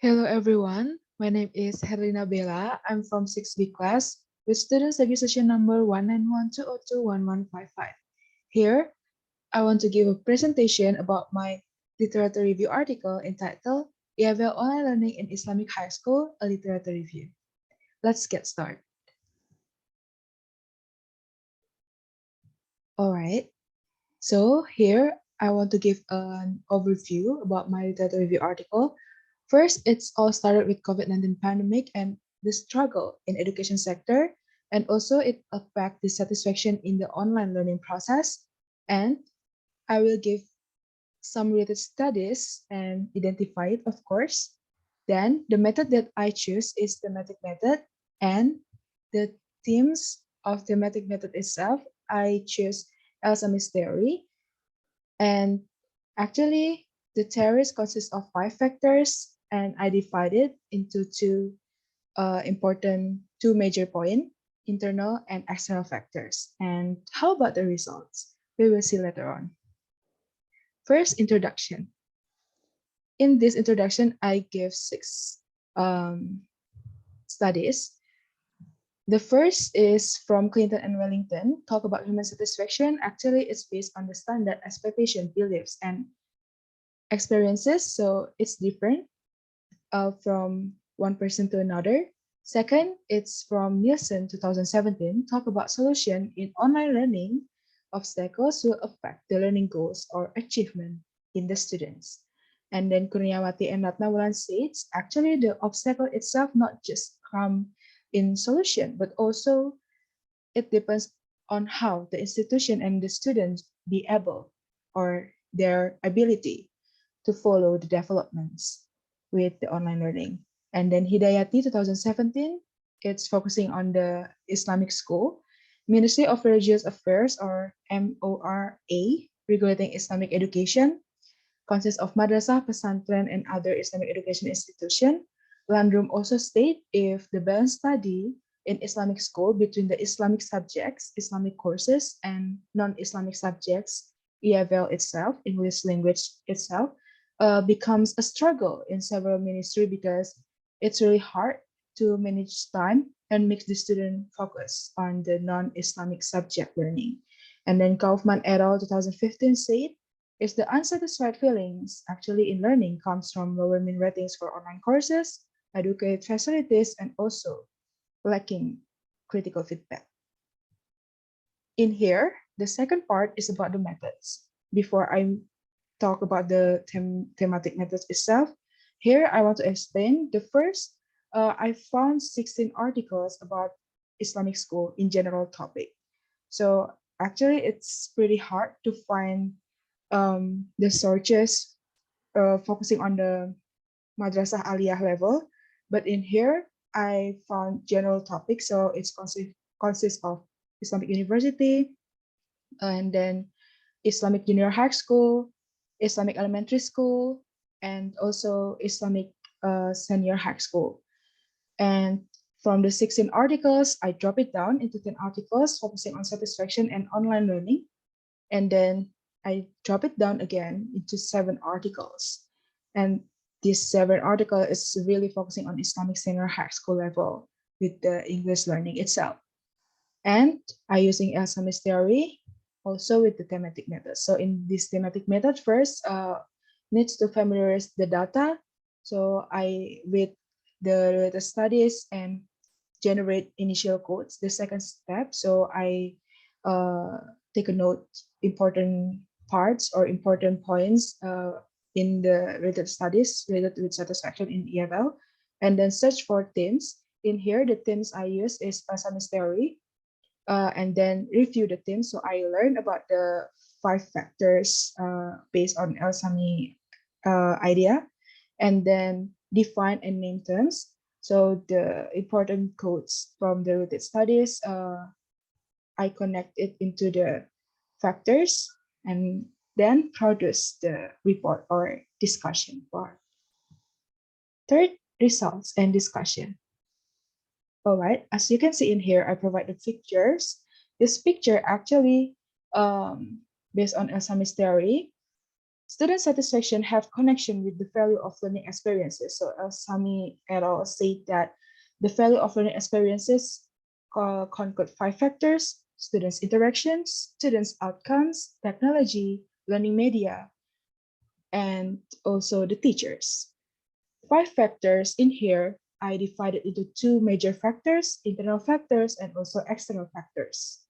Hello everyone, my name is Herlina Bella. I'm from 6B class with student service session number 19120211155. Here, I want to give a presentation about my literature review article entitled EFL Online Learning in Islamic High School, a literature review. Let's get started. Alright, so here I want to give an overview about my literature review article. First, it's all started with COVID-19 pandemic and the struggle in education sector, and also it affect the satisfaction in the online learning process. And I will give some related studies and identify it, of course. Then the method that I choose is thematic method, and the themes of thematic method itself, I choose Elsami's theory. And actually, the theories consists of 5 factors, and I divide it into two major points, internal and external factors. And how about the results? We will see later on. First, introduction. In this introduction, I give 6 studies. The first is from Clinton and Wellington, talk about human satisfaction. Actually, it's based on the standard expectation, beliefs, and experiences. So it's different from one person to another. Second, it's from Nielsen 2017, talk about solution in online learning. Obstacles will affect the learning goals or achievement in the students. And then Kurniawati and Ratnawulan states, actually the obstacle itself not just come in solution, but also it depends on how the institution and the students be able or their ability to follow the developments with the online learning. And then Hidayati 2017, it's focusing on the Islamic school. Ministry of Religious Affairs, or MORA, regulating Islamic education, consists of madrasah, pesantren, and other Islamic education institution. Landrum also state if the balanced study in Islamic school between the Islamic subjects, Islamic courses, and non-Islamic subjects, EFL itself, English language itself, becomes a struggle in several ministry because it's really hard to manage time and make the student focus on the non-Islamic subject learning. And then Kaufman et al. 2015 said, if the unsatisfied feelings actually in learning comes from lower mean ratings for online courses, adequate facilities, and also lacking critical feedback. In here, the second part is about the methods. Before I talk about the thematic methods itself, here I want to explain the first. I found 16 articles about Islamic school in general topic. So actually, it's pretty hard to find the sources focusing on the madrasah aliyah level, but in here I found general topics. So it's consists of Islamic University, and then Islamic Junior High School, Islamic Elementary School, and also Islamic Senior High School. And from the 16 articles, I drop it down into 10 articles focusing on satisfaction and online learning. And then I drop it down again into 7 articles. And this 7 article is really focusing on Islamic Senior High School level with the English learning itself. And I using Elsami's theory also with the thematic method. So in this thematic method, first needs to familiarize the data. So I read the studies and generate initial codes. The second step, so I take a note important parts or important points in the related studies related with satisfaction in EFL, and then search for themes. In here, the themes I use is Elsami's theory, and then review the themes. So I learned about the 5 factors based on Elsami idea, and then define and name terms. So the important codes from the related studies, I connect it into the factors and then produce the report or discussion part. Third, results and discussion. All right, as you can see in here, I provide the pictures. This picture actually, based on Elsami's theory, Student satisfaction have connection with the value of learning experiences. So as Sami et al. Said that the value of learning experiences conquered 5 factors: students' interactions, students' outcomes, technology, learning media, and also the teachers. 5 factors in here, I divided into 2 major factors, internal factors and also external factors.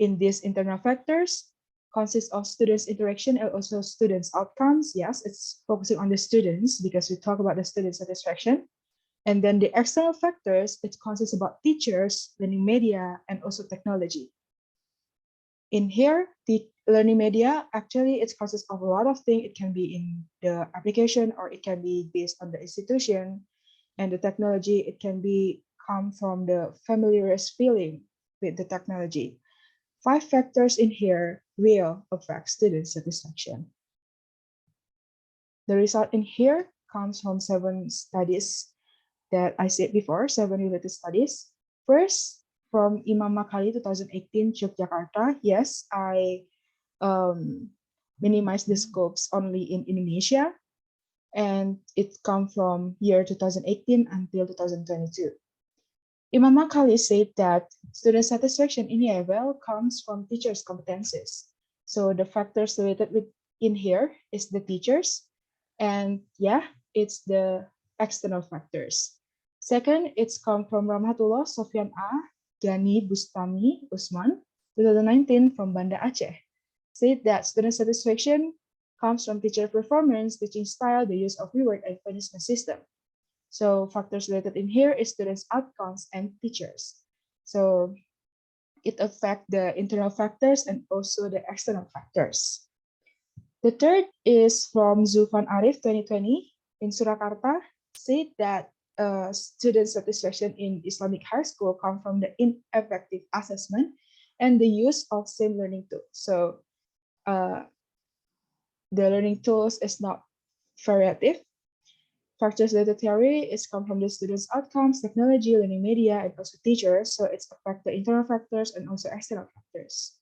In these internal factors, consists of students' interaction and also students' outcomes. Yes, it's focusing on the students because we talk about the student satisfaction. And then the external factors, it consists about teachers, learning media, and also technology. In here, the learning media, actually it consists of a lot of things. It can be in the application or it can be based on the institution. And the technology, it can be come from the familiarist feeling with the technology. 5 factors in here will affect student satisfaction. The result in here comes from 7 studies that I said before, 7 related studies. First, from Imam Makali 2018, Yogyakarta. Yes, I minimized the scopes only in Indonesia, and it comes from year 2018 until 2022. Imam Makali said that student satisfaction in EFL comes from teachers' competencies. So the factors related with in here is the teachers, and yeah, it's the external factors. Second, it's come from Rahmatullah Sofyan A. Gani Bustami Usman, 2019 from Banda Aceh. Said that student satisfaction comes from teacher performance, teaching style, the use of reward and punishment system. So factors related in here is students' outcomes and teachers. So it affects the internal factors and also the external factors. The third is from Zulfan Arif 2020 in Surakarta, said that student satisfaction in Islamic High School come from the ineffective assessment and the use of same learning tools. So the learning tools is not variative. Factors related theory is come from the students' outcomes, technology, learning media, and also teachers. So it's affect the internal factors and also external factors.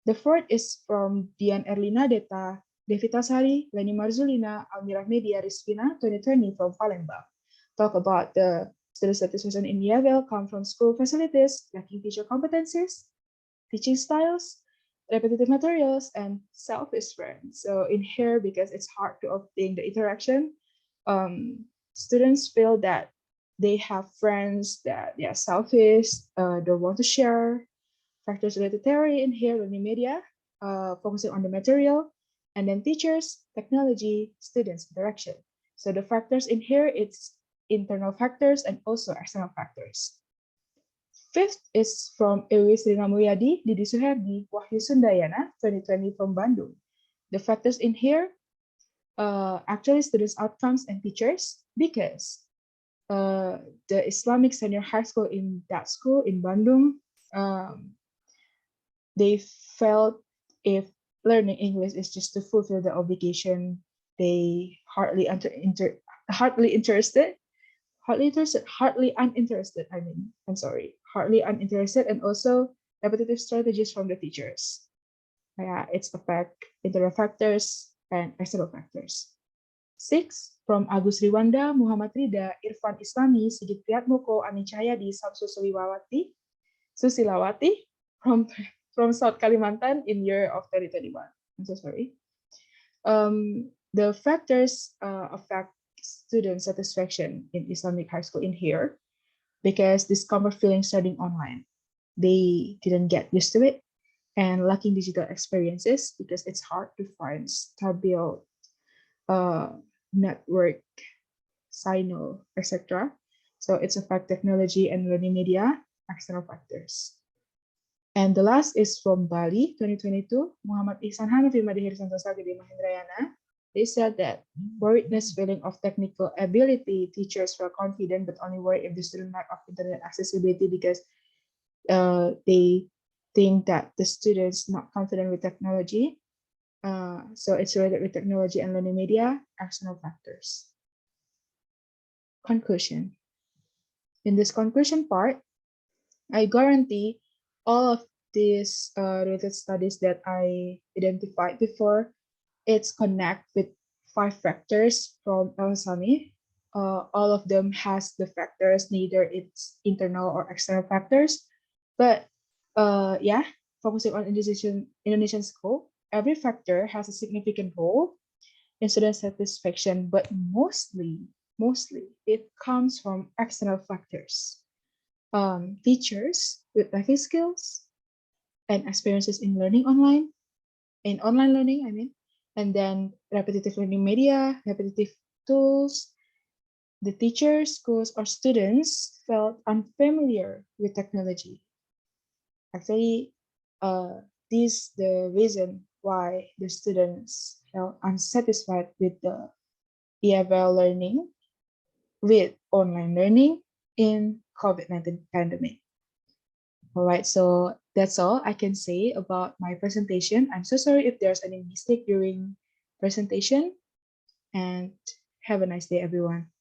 The fourth is from Dian Erlina Deta, Devita Sari, Leni Marzulina, Almira Media Rizvina, 2020 from Palembang. Talk about the student satisfaction in level come from school facilities, lacking teacher competencies, teaching styles, repetitive materials, and selfish friends. So in here, because it's hard to obtain the interaction, students feel that they have friends that they are selfish, don't want to share. Factors related theory in here, learning media, focusing on the material, and then teachers, technology, students, interaction. So the factors in here, it's internal factors and also external factors. Fifth is from Ewis Rina Mulyadi, Didi Suherdi, Wahyu Sundayana, 2020 from Bandung. The factors in here, actually students' outcomes and teachers, because the Islamic Senior High School in that school in Bandung, they felt if learning English is just to fulfill the obligation, they hardly uninterested, hardly uninterested. Hardly uninterested, and also repetitive strategies from the teachers. Yeah, it's affect internal factors and external factors. 6, from Agus Riwanda, Muhammad Rida, Irfan Islami, Sigit Priatmoko, Ani Cahyadi, Samsu Susilawati from South Kalimantan in year of 2021. I'm so sorry. The factors affect student satisfaction in Islamic High School in here because discomfort feeling studying online. They didn't get used to it, and lacking digital experiences because it's hard to find stable network, signal, etc. So it's affect technology and learning media, external factors. And the last is from Bali, 2022, Muhammad Ihsan Hanafi Madhir Santosa Gede Mahendrayana. They said that worriedness feeling of technical ability, teachers feel confident but only worry if the student lack of internet accessibility because they think that the students not confident with technology. So it's related with technology and learning media, external factors. Conclusion. In this conclusion part, I guarantee all of these related studies that I identified before, it's connect with 5 factors from Al-Sami. All of them has the factors, neither it's internal or external factors. But yeah, focusing on Indonesian school, every factor has a significant role in student satisfaction, but mostly it comes from external factors. Teachers with life skills and experiences in learning online, in online learning, I mean, and then repetitive learning media, repetitive tools. The teachers, schools, or students felt unfamiliar with technology. Actually, this the reason why the students felt unsatisfied with the EFL learning, with online learning in COVID-19 pandemic. All right, so that's all I can say about my presentation. I'm so sorry if there's any mistake during presentation, and have a nice day, everyone.